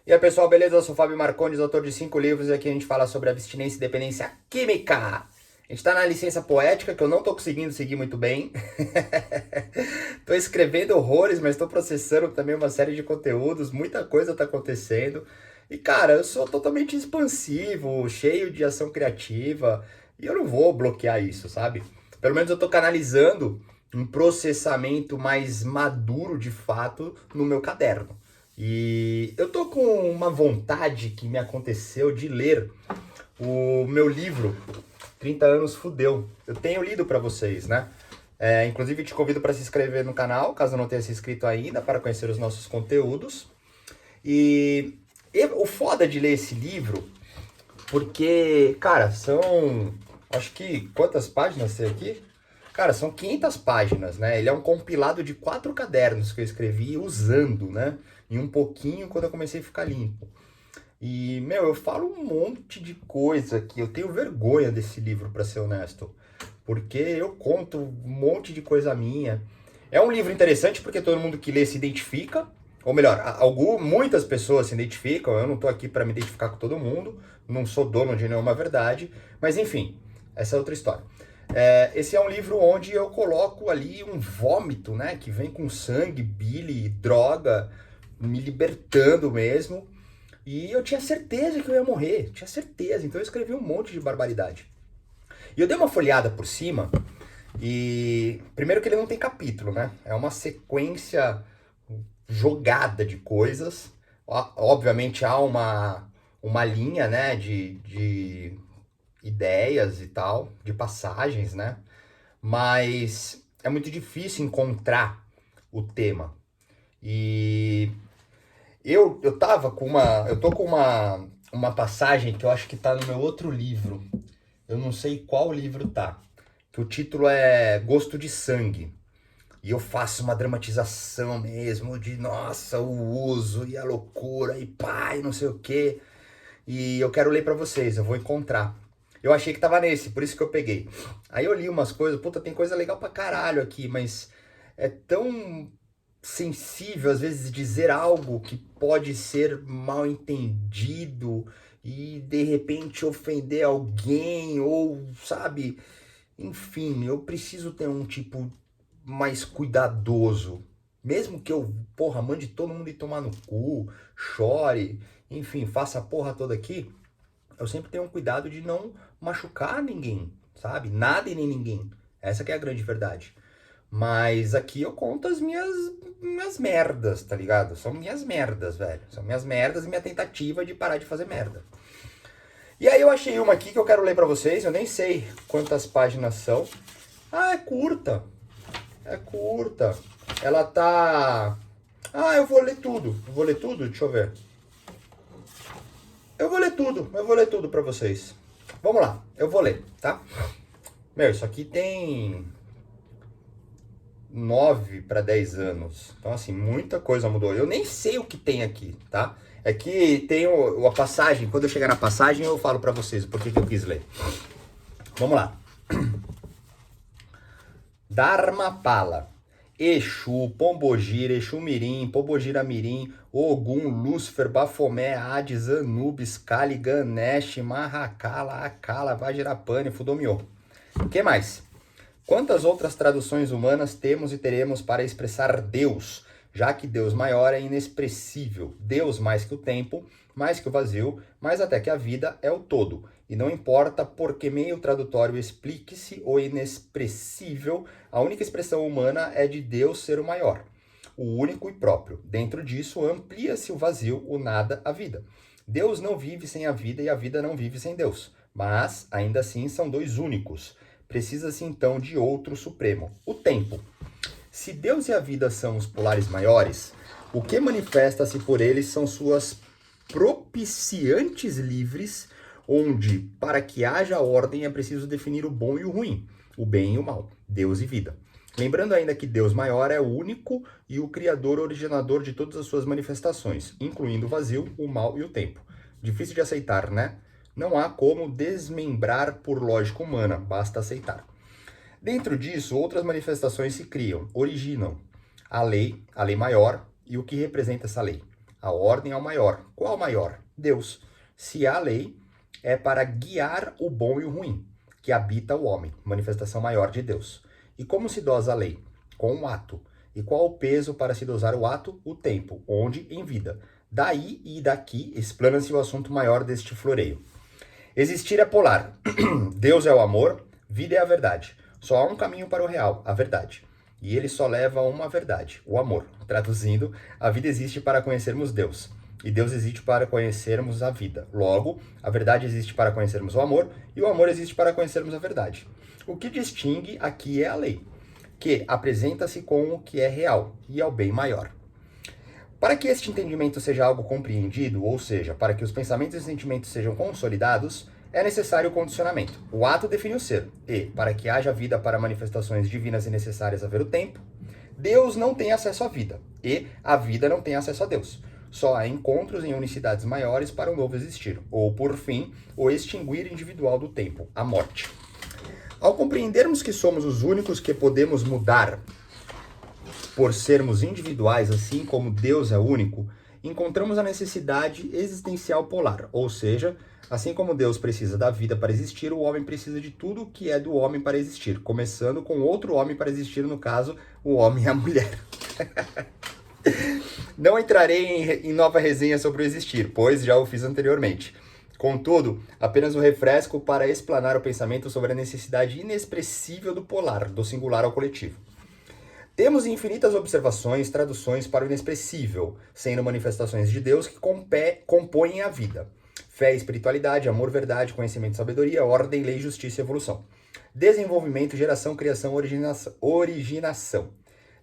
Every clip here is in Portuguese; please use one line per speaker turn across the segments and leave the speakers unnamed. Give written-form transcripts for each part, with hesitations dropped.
E aí, pessoal, beleza? Eu sou o Fábio Marcondes, autor de 5 livros, e aqui a gente fala sobre abstinência e dependência química. A gente tá na licença poética, que eu não tô conseguindo seguir muito bem. Tô escrevendo horrores, mas tô processando também uma série de conteúdos, muita coisa tá acontecendo. E, cara, eu sou totalmente expansivo, cheio de ação criativa, e eu não vou bloquear isso, sabe? Pelo menos eu tô canalizando um processamento mais maduro, de fato, no meu caderno. E eu tô com uma vontade que me aconteceu de ler o meu livro 30 anos fudeu. Eu tenho lido pra vocês, né? Inclusive te convido para se inscrever no canal, caso não tenha se inscrito ainda, para conhecer os nossos conteúdos. O foda de ler esse livro, porque, cara, são, acho que, quantas páginas tem aqui? Cara, são 500 páginas, né? Ele é um compilado de 4 cadernos que eu escrevi usando, né? E um pouquinho quando eu comecei a ficar limpo. E, meu, eu falo um monte de coisa que eu tenho vergonha desse livro, pra ser honesto. Porque eu conto um monte de coisa minha. É um livro interessante porque todo mundo que lê se identifica. Ou melhor, muitas pessoas se identificam. Eu não tô aqui pra me identificar com todo mundo. Não sou dono de nenhuma verdade. Mas enfim, essa é outra história. Esse é um livro onde eu coloco ali um vômito, né? Que vem com sangue, bile, droga, me libertando mesmo. E eu tinha certeza que eu ia morrer, tinha certeza. Então eu escrevi um monte de barbaridade. E eu dei uma folheada por cima e primeiro que ele não tem capítulo, né? É uma sequência jogada de coisas. Obviamente há uma linha, né, de ideias e tal, de passagens, né? Mas é muito difícil encontrar o tema. E eu tava com uma. Eu tô com uma passagem que eu acho que tá no meu outro livro. Eu não sei qual livro tá. Que o título é Gosto de Sangue. E eu faço uma dramatização mesmo de, nossa, o uso e a loucura e pá, e não sei o quê. E eu quero ler pra vocês, eu vou encontrar. Eu achei que tava nesse, por isso que eu peguei. Aí eu li umas coisas, puta, tem coisa legal pra caralho aqui, mas é tão sensível às vezes dizer algo que pode ser mal entendido e de repente ofender alguém ou, sabe, enfim, eu preciso ter um tipo mais cuidadoso. Mesmo que eu, porra, mande todo mundo ir tomar no cu, chore, enfim, faça a porra toda aqui, eu sempre tenho um cuidado de não machucar ninguém, sabe? Nada e nem ninguém. Essa que é a grande verdade. Mas aqui eu conto as minhas merdas, tá ligado? São minhas merdas, velho. São minhas merdas e minha tentativa de parar de fazer merda. E aí eu achei uma aqui que eu quero ler pra vocês. Eu nem sei quantas páginas são. Ah, é curta. É curta. Ela tá... Ah, eu vou ler tudo. Eu vou ler tudo? Deixa eu ver. Eu vou ler tudo. Eu vou ler tudo pra vocês. Vamos lá. Eu vou ler, tá? Meu, isso aqui tem 9 para 10 anos. Então, assim, muita coisa mudou. Eu nem sei o que tem aqui, tá? É que tem a passagem. Quando eu chegar na passagem, eu falo para vocês o porquê que eu quis ler. Vamos lá. Dharmapala. Exu, Pombogira, Exu Mirim, Pombogira Mirim, Ogum, Lúcifer, Bafomé, Hades, Anubis, Kali, Ganesh, Mahakala, Akala, Vajrapani, Fudomiô. O que mais? Quantas outras traduções humanas temos e teremos para expressar Deus, já que Deus maior é inexpressível, Deus mais que o tempo, mais que o vazio, mais até que a vida é o todo, e não importa por que meio tradutório explique-se o inexpressível, a única expressão humana é de Deus ser o maior, o único e próprio. Dentro disso amplia-se o vazio, o nada, a vida. Deus não vive sem a vida e a vida não vive sem Deus, mas ainda assim são dois únicos. Precisa-se então de outro supremo, o tempo. Se Deus e a vida são os polares maiores, o que manifesta-se por eles são suas propiciantes livres, onde, para que haja ordem, é preciso definir o bom e o ruim, o bem e o mal, Deus e vida. Lembrando ainda que Deus maior é o único e o criador originador de todas as suas manifestações, incluindo o vazio, o mal e o tempo. Difícil de aceitar, né? Não há como desmembrar por lógica humana, basta aceitar. Dentro disso, outras manifestações se criam, originam a lei maior e o que representa essa lei. A ordem ao maior. Qual maior? Deus. Se há lei, é para guiar o bom e o ruim, que habita o homem, manifestação maior de Deus. E como se dosa a lei? Com um ato. E qual o peso para se dosar o ato? O tempo, onde? Em vida. Daí e daqui explana-se o assunto maior deste floreio. Existir é polar. Deus é o amor, vida é a verdade. Só há um caminho para o real, a verdade. E ele só leva a uma verdade, o amor. Traduzindo, a vida existe para conhecermos Deus. E Deus existe para conhecermos a vida. Logo, a verdade existe para conhecermos o amor, e o amor existe para conhecermos a verdade. O que distingue aqui é a lei, que apresenta-se com o que é real, e é o bem maior. Para que este entendimento seja algo compreendido, ou seja, para que os pensamentos e sentimentos sejam consolidados, é necessário o condicionamento. O ato define o ser, e, para que haja vida para manifestações divinas e necessárias haver o tempo, Deus não tem acesso à vida, e a vida não tem acesso a Deus. Só há encontros em unicidades maiores para um novo existir, ou, por fim, o extinguir individual do tempo, a morte. Ao compreendermos que somos os únicos que podemos mudar por sermos individuais, assim como Deus é único, encontramos a necessidade existencial polar, ou seja, assim como Deus precisa da vida para existir, o homem precisa de tudo que é do homem para existir, começando com outro homem para existir, no caso, o homem e a mulher. Não entrarei em nova resenha sobre o existir, pois já o fiz anteriormente. Contudo, apenas um refresco para explanar o pensamento sobre a necessidade inexpressível do polar, do singular ao coletivo. Temos infinitas observações, traduções para o inexpressível, sendo manifestações de Deus que compõem a vida. Fé, espiritualidade, amor, verdade, conhecimento, sabedoria, ordem, lei, justiça e evolução. Desenvolvimento, geração, criação, originação.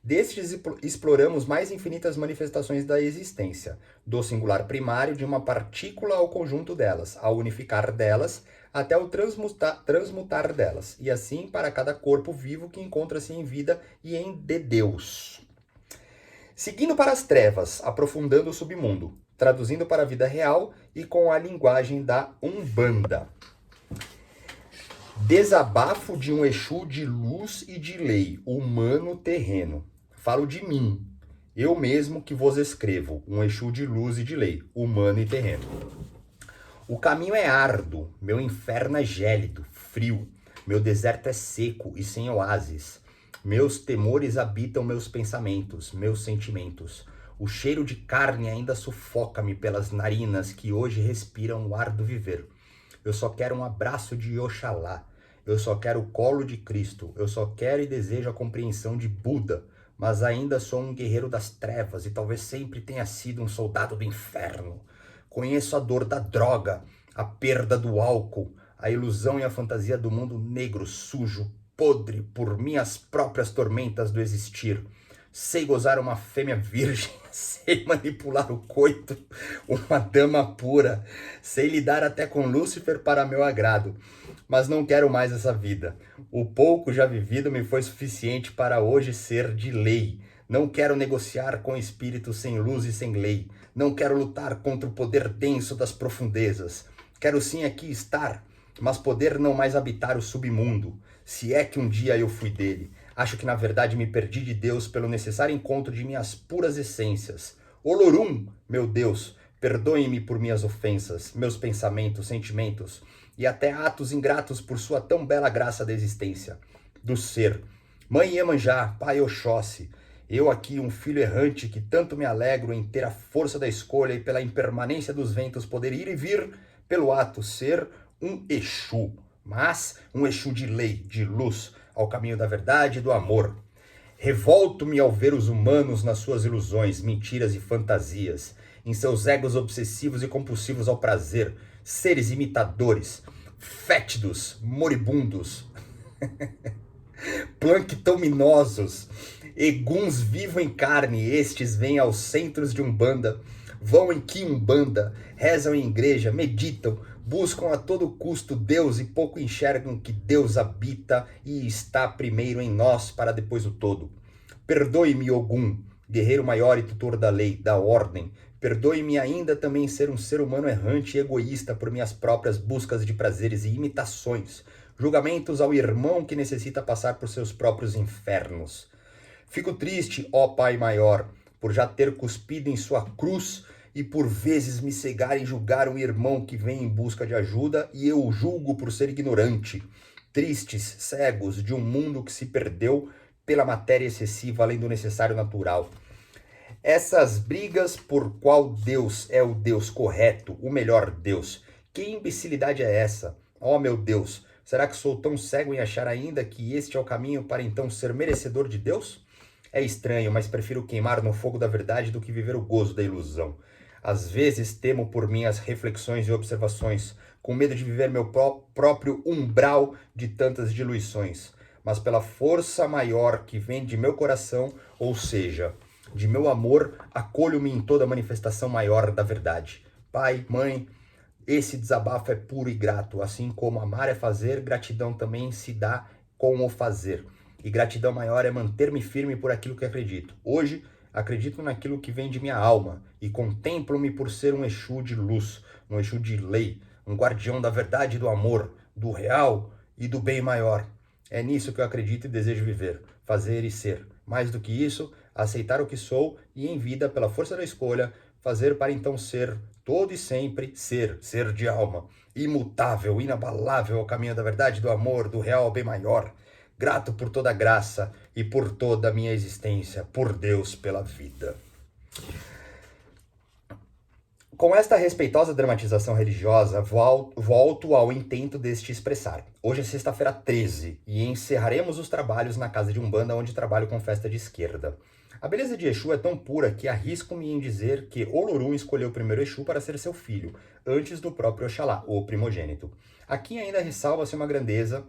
Destes exploramos mais infinitas manifestações da existência, do singular primário de uma partícula ao conjunto delas, ao unificar delas, até o transmutar delas, e assim para cada corpo vivo que encontra-se em vida e em de Deus. Seguindo para as trevas, aprofundando o submundo, traduzindo para a vida real e com a linguagem da Umbanda. Desabafo de um Exu de luz e de lei, humano terreno. Falo de mim, eu mesmo que vos escrevo, um Exu de luz e de lei, humano e terreno. O caminho é árduo, meu inferno é gélido, frio, meu deserto é seco e sem oásis. Meus temores habitam meus pensamentos, meus sentimentos. O cheiro de carne ainda sufoca-me pelas narinas que hoje respiram o ar do viver. Eu só quero um abraço de Oxalá. Eu só quero o colo de Cristo. Eu só quero e desejo a compreensão de Buda. Mas ainda sou um guerreiro das trevas e talvez sempre tenha sido um soldado do inferno. Conheço a dor da droga, a perda do álcool, a ilusão e a fantasia do mundo negro, sujo, podre por minhas próprias tormentas do existir. Sei gozar uma fêmea virgem, sei manipular o coito, uma dama pura, sei lidar até com Lúcifer para meu agrado, mas não quero mais essa vida. O pouco já vivido me foi suficiente para hoje ser de lei. Não quero negociar com espíritos sem luz e sem lei. Não quero lutar contra o poder denso das profundezas. Quero sim aqui estar, mas poder não mais habitar o submundo, se é que um dia eu fui dele. Acho que na verdade me perdi de Deus pelo necessário encontro de minhas puras essências. Olorum, meu Deus, perdoe-me por minhas ofensas, meus pensamentos, sentimentos e até atos ingratos por sua tão bela graça da existência, do ser. Mãe Iemanjá, pai Oxóssi, eu aqui, um filho errante que tanto me alegro em ter a força da escolha e pela impermanência dos ventos poder ir e vir, pelo ato ser um Exu, mas um Exu de lei, de luz, ao caminho da verdade e do amor. Revolto-me ao ver os humanos nas suas ilusões, mentiras e fantasias, em seus egos obsessivos e compulsivos ao prazer, seres imitadores, fétidos, moribundos, planctominosos, eguns vivo em carne, estes vêm aos centros de Umbanda, vão em Quiumbanda, rezam em igreja, meditam, buscam a todo custo Deus e pouco enxergam que Deus habita e está primeiro em nós para depois o todo. Perdoe-me, Ogum, guerreiro maior e tutor da lei, da ordem. Perdoe-me ainda também ser um ser humano errante e egoísta por minhas próprias buscas de prazeres e imitações. Julgamentos ao irmão que necessita passar por seus próprios infernos. Fico triste, ó Pai maior, por já ter cuspido em sua cruz e por vezes me cegar em julgar um irmão que vem em busca de ajuda e eu o julgo por ser ignorante. Tristes, cegos de um mundo que se perdeu pela matéria excessiva além do necessário natural. Essas brigas por qual Deus é o Deus correto, o melhor Deus. Que imbecilidade é essa? Oh meu Deus, será que sou tão cego em achar ainda que este é o caminho para então ser merecedor de Deus? É estranho, mas prefiro queimar no fogo da verdade do que viver o gozo da ilusão. Às vezes temo por minhas reflexões e observações, com medo de viver meu próprio umbral de tantas diluições. Mas pela força maior que vem de meu coração, ou seja, de meu amor, acolho-me em toda manifestação maior da verdade. Pai, mãe, esse desabafo é puro e grato, assim como amar é fazer, gratidão também se dá com o fazer. E gratidão maior é manter-me firme por aquilo que acredito. Hoje, acredito naquilo que vem de minha alma e contemplo-me por ser um Exu de luz, um Exu de lei, um guardião da verdade e do amor, do real e do bem maior. É nisso que eu acredito e desejo viver, fazer e ser. Mais do que isso, aceitar o que sou e em vida, pela força da escolha, fazer para então ser, todo e sempre, ser de alma, imutável, inabalável ao caminho da verdade, do amor, do real ao bem maior. Grato por toda a graça e por toda a minha existência, por Deus, pela vida. Com esta respeitosa dramatização religiosa, volto ao intento deste expressar. Hoje é sexta-feira 13 e encerraremos os trabalhos na casa de Umbanda, onde trabalho com festa de esquerda. A beleza de Exu é tão pura que arrisco-me em dizer que Olorum escolheu o primeiro Exu para ser seu filho, antes do próprio Oxalá, o primogênito. Aqui ainda ressalva-se uma grandeza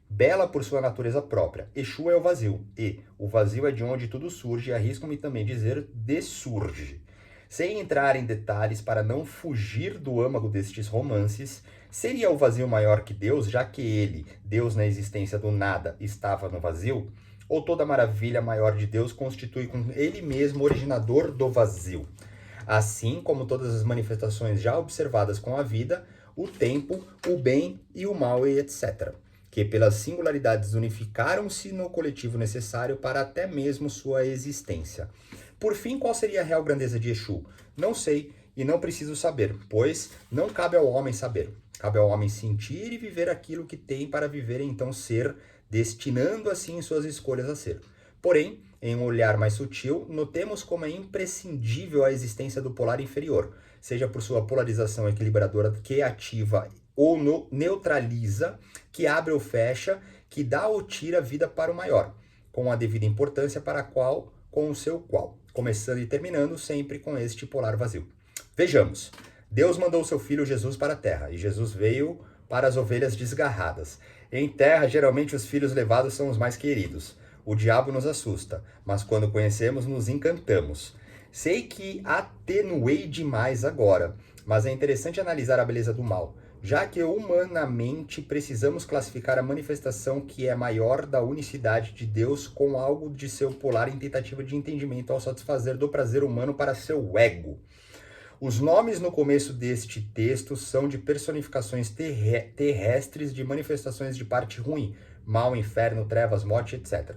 bela por sua natureza própria. Exu é o vazio, e o vazio é de onde tudo surge, e arrisco-me também dizer dessurge. Sem entrar em detalhes para não fugir do âmago destes romances, seria o vazio maior que Deus, já que ele, Deus na existência do nada, estava no vazio? Ou toda a maravilha maior de Deus constitui com ele mesmo o originador do vazio? Assim como todas as manifestações já observadas com a vida, o tempo, o bem e o mal e etc., que pelas singularidades unificaram-se no coletivo necessário para até mesmo sua existência. Por fim, qual seria a real grandeza de Exu? Não sei e não preciso saber, pois não cabe ao homem saber. Cabe ao homem sentir e viver aquilo que tem para viver e então ser, destinando assim suas escolhas a ser. Porém, em um olhar mais sutil, notemos como é imprescindível a existência do polar inferior, seja por sua polarização equilibradora que ativa ou neutraliza, que abre ou fecha, que dá ou tira vida para o maior, com a devida importância para qual, com o seu qual, começando e terminando sempre com este polar vazio. Vejamos, Deus mandou seu filho Jesus para a terra, e Jesus veio para as ovelhas desgarradas. Em terra, geralmente os filhos levados são os mais queridos. O diabo nos assusta, mas quando conhecemos, nos encantamos. Sei que atenuei demais agora, mas é interessante analisar a beleza do mal, já que humanamente precisamos classificar a manifestação que é maior da unicidade de Deus com algo de seu polar em tentativa de entendimento ao satisfazer do prazer humano para seu ego. Os nomes no começo deste texto são de personificações terrestres de manifestações de parte ruim, mal, inferno, trevas, morte, etc.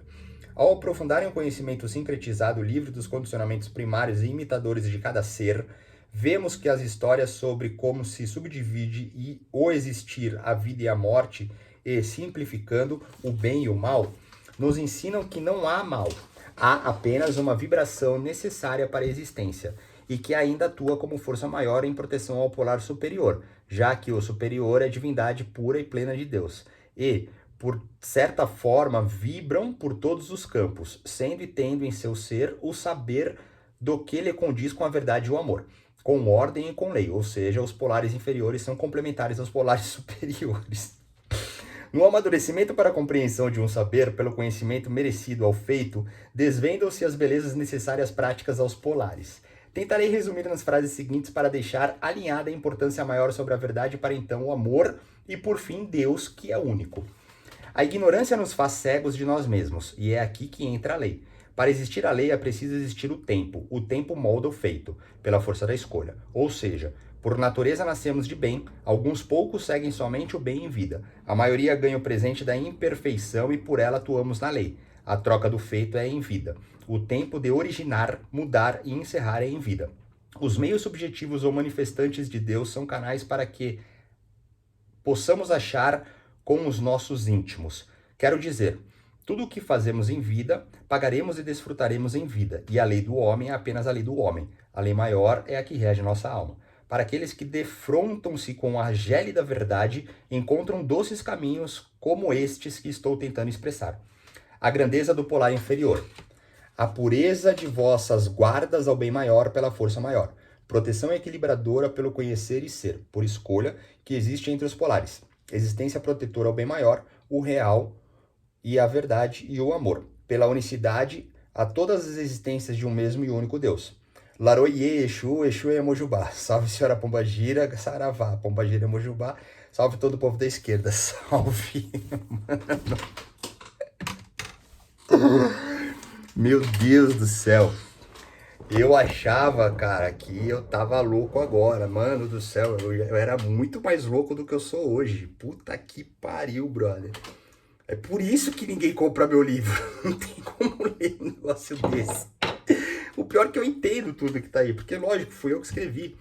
Ao aprofundarem o conhecimento sincretizado, livre dos condicionamentos primários e imitadores de cada ser, vemos que as histórias sobre como se subdivide o existir, a vida e a morte, e simplificando o bem e o mal, nos ensinam que não há mal, há apenas uma vibração necessária para a existência, e que ainda atua como força maior em proteção ao polar superior, já que o superior é divindade pura e plena de Deus, e, por certa forma, vibram por todos os campos, sendo e tendo em seu ser o saber do que lhe condiz com a verdade e o amor, com ordem e com lei, ou seja, os polares inferiores são complementares aos polares superiores. No amadurecimento para a compreensão de um saber, pelo conhecimento merecido ao feito, desvendam-se as belezas necessárias práticas aos polares. Tentarei resumir nas frases seguintes para deixar alinhada a importância maior sobre a verdade para então o amor e, por fim, Deus, que é único. A ignorância nos faz cegos de nós mesmos, e é aqui que entra a lei. Para existir a lei é preciso existir o tempo molda o feito, pela força da escolha. Ou seja, por natureza nascemos de bem, alguns poucos seguem somente o bem em vida. A maioria ganha o presente da imperfeição e por ela atuamos na lei. A troca do feito é em vida. O tempo de originar, mudar e encerrar é em vida. Os meios subjetivos ou manifestantes de Deus são canais para que possamos achar com os nossos íntimos. Quero dizer, tudo o que fazemos em vida, pagaremos e desfrutaremos em vida, e a lei do homem é apenas a lei do homem. A lei maior é a que rege nossa alma. Para aqueles que defrontam-se com a gélida verdade, encontram doces caminhos como estes que estou tentando expressar. A grandeza do polar inferior. A pureza de vossas guardas ao bem maior pela força maior. Proteção equilibradora pelo conhecer e ser, por escolha, que existe entre os polares. Existência protetora ao bem maior, o real e a verdade e o amor. Pela unicidade a todas as existências de um mesmo e único Deus. Laroye, Exu, Exu e Mojubá. Salve, senhora Pombagira, Saravá, Pombagira e Mojubá. Salve todo o povo da esquerda. Salve. Meu Deus do céu. Eu achava, cara, que eu tava louco agora. Mano do céu, eu era muito mais louco do que eu sou hoje. Puta que pariu, brother. É por isso que ninguém compra meu livro. Não tem como ler um negócio desse. O pior é que eu entendo tudo que tá aí, porque, lógico, fui eu que escrevi.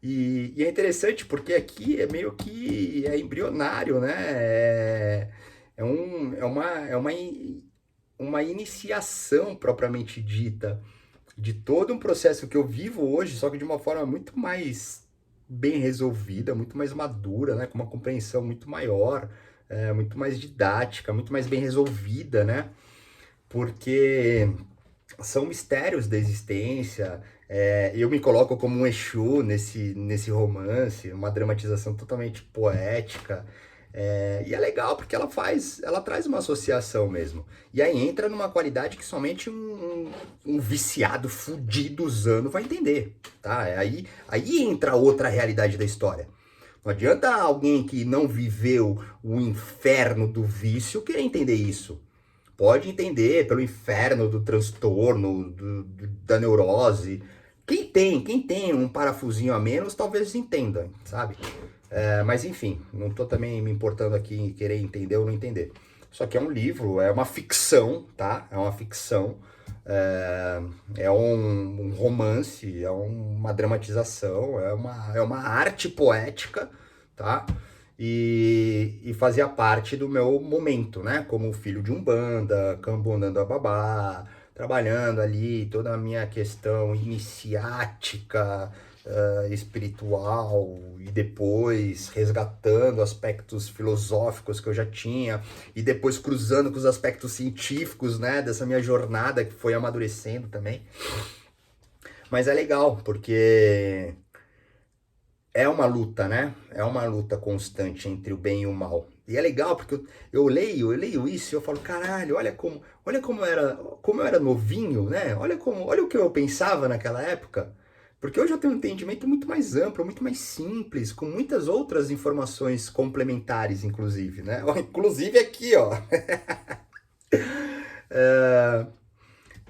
E é interessante porque aqui é meio que embrionário, né? Uma iniciação propriamente dita de todo um processo que eu vivo hoje, só que de uma forma muito mais bem resolvida, muito mais madura, né? Com uma compreensão muito maior, muito mais didática, muito mais bem resolvida, né? Porque são mistérios da existência. Eu me coloco como um Exu nesse romance, uma dramatização totalmente poética. E é legal porque ela traz uma associação mesmo. E aí entra numa qualidade que somente um viciado fudido usando vai entender, tá? Aí entra outra realidade da história. Não adianta alguém que não viveu o inferno do vício querer entender isso. Pode entender pelo inferno do transtorno, da neurose. Quem tem um parafusinho a menos, talvez entenda, sabe? Mas enfim, não tô também me importando aqui em querer entender ou não entender. Só que é um livro, é uma ficção, tá? É uma ficção, é um romance, é uma dramatização, é uma arte poética, tá? E fazia parte do meu momento, né? Como filho de umbanda, cambonando a babá, trabalhando ali toda a minha questão iniciática, espiritual, e depois resgatando aspectos filosóficos que eu já tinha, e depois cruzando com os aspectos científicos, né? Dessa minha jornada que foi amadurecendo também. Mas é legal, porque é uma luta, né? É uma luta constante entre o bem e o mal. E é legal porque eu leio isso e eu falo, caralho, como eu era novinho, né? Olha o que eu pensava naquela época. Porque hoje eu tenho um entendimento muito mais amplo, muito mais simples, com muitas outras informações complementares, inclusive, né? Inclusive aqui, ó.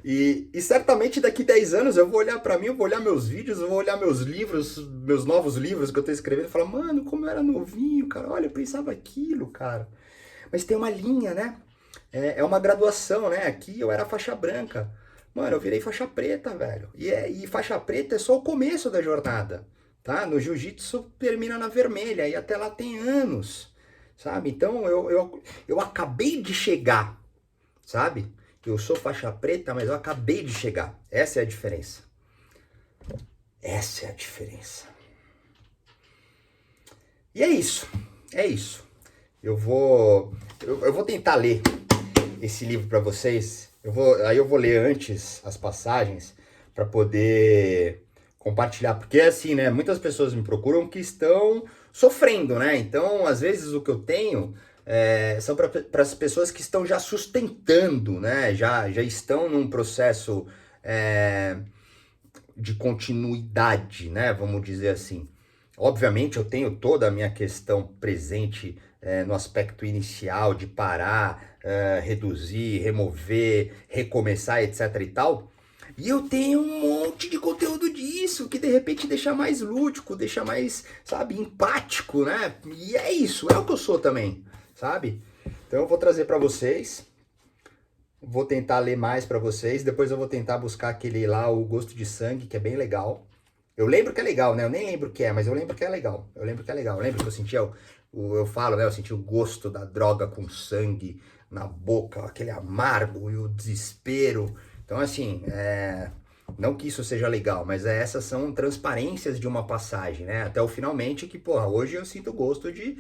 E certamente daqui 10 anos eu vou olhar pra mim, eu vou olhar meus vídeos, eu vou olhar meus livros, meus novos livros que eu tô escrevendo e falar, mano, como eu era novinho, cara, olha, eu pensava aquilo, cara. Mas tem uma linha, né? É uma graduação, né? Aqui eu era faixa branca. Mano, eu virei faixa preta, velho. E faixa preta é só o começo da jornada, tá? No jiu-jitsu termina na vermelha e até lá tem anos, sabe? Então eu acabei de chegar, sabe? Eu sou faixa preta, mas eu acabei de chegar. Essa é a diferença. Essa é a diferença. E é isso. É isso. Eu vou tentar ler esse livro para vocês. Aí eu vou ler antes as passagens para poder compartilhar. Porque assim, né? Muitas pessoas me procuram que estão sofrendo, né? Então, às vezes, o que eu tenho são para as pessoas que estão já sustentando, né? Já estão num processo de continuidade, né? Vamos dizer assim. Obviamente, eu tenho toda a minha questão presente no aspecto inicial de parar, reduzir, remover, recomeçar, etc e tal. E eu tenho um monte de conteúdo disso, que de repente deixa mais lúdico, deixa mais, sabe, empático, né? E é isso, é o que eu sou também, sabe? Então eu vou trazer para vocês, vou tentar ler mais para vocês, depois eu vou tentar buscar aquele lá, O Gosto de Sangue, que é bem legal. Eu lembro que é legal, né? Eu nem lembro o que é, mas eu lembro que é legal. Eu lembro que é legal. Eu lembro que eu sentia, eu falo, né? Eu senti o gosto da droga com sangue na boca, aquele amargo e o desespero. Então, assim, não que isso seja legal, mas essas são transparências de uma passagem, né? Até o finalmente que, porra, hoje eu sinto gosto de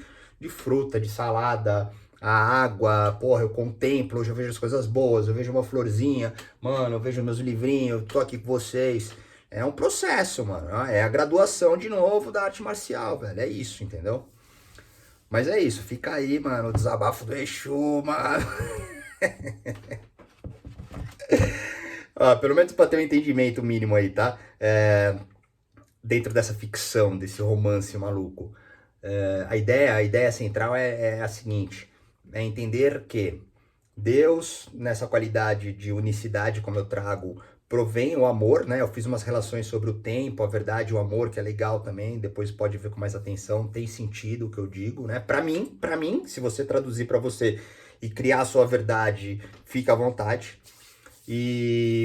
fruta, de salada, a água, porra, eu contemplo, hoje eu vejo as coisas boas, eu vejo uma florzinha, mano, eu vejo meus livrinhos, eu tô aqui com vocês. É um processo, mano. É a graduação de novo da arte marcial, velho. É isso, entendeu? Mas é isso, fica aí, mano, o desabafo do Exu, mano. Ah, pelo menos pra ter um entendimento mínimo aí, tá? Dentro dessa ficção, desse romance maluco. A ideia central é a seguinte: é entender que Deus, nessa qualidade de unicidade, como eu trago, provém o amor, né? Eu fiz umas relações sobre o tempo, a verdade, o amor, que é legal também. Depois pode ver com mais atenção, tem sentido o que eu digo, né? Para mim, se você traduzir para você e criar a sua verdade, fica à vontade.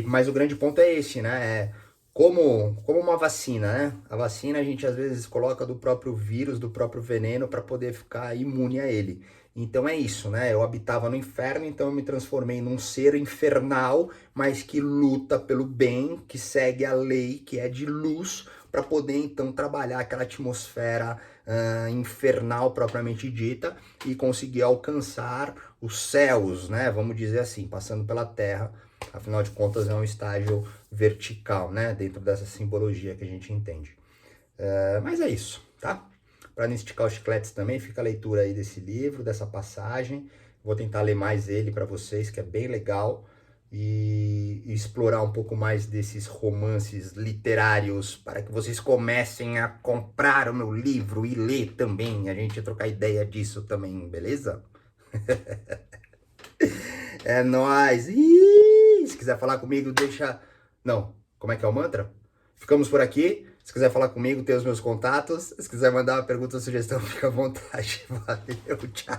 Mas o grande ponto é esse, né? Como uma vacina, né? A vacina a gente às vezes coloca do próprio vírus, do próprio veneno para poder ficar imune a ele. Então é isso, né? Eu habitava no inferno, então eu me transformei num ser infernal, mas que luta pelo bem, que segue a lei, que é de luz, para poder então trabalhar aquela atmosfera infernal propriamente dita e conseguir alcançar os céus, né? Vamos dizer assim, passando pela terra. Afinal de contas, é um estágio vertical, né? Dentro dessa simbologia que a gente entende. Mas é isso, tá? Para não esticar os chicletes também, fica a leitura aí desse livro, dessa passagem. Vou tentar ler mais ele para vocês, que é bem legal. E explorar um pouco mais desses romances literários para que vocês comecem a comprar o meu livro e ler também. A gente trocar ideia disso também, beleza? É nóis! Ih, se quiser falar comigo, deixa. Não, como é que é o mantra? Ficamos por aqui. Se quiser falar comigo, tem os meus contatos. Se quiser mandar uma pergunta ou sugestão, fica à vontade. Valeu, tchau!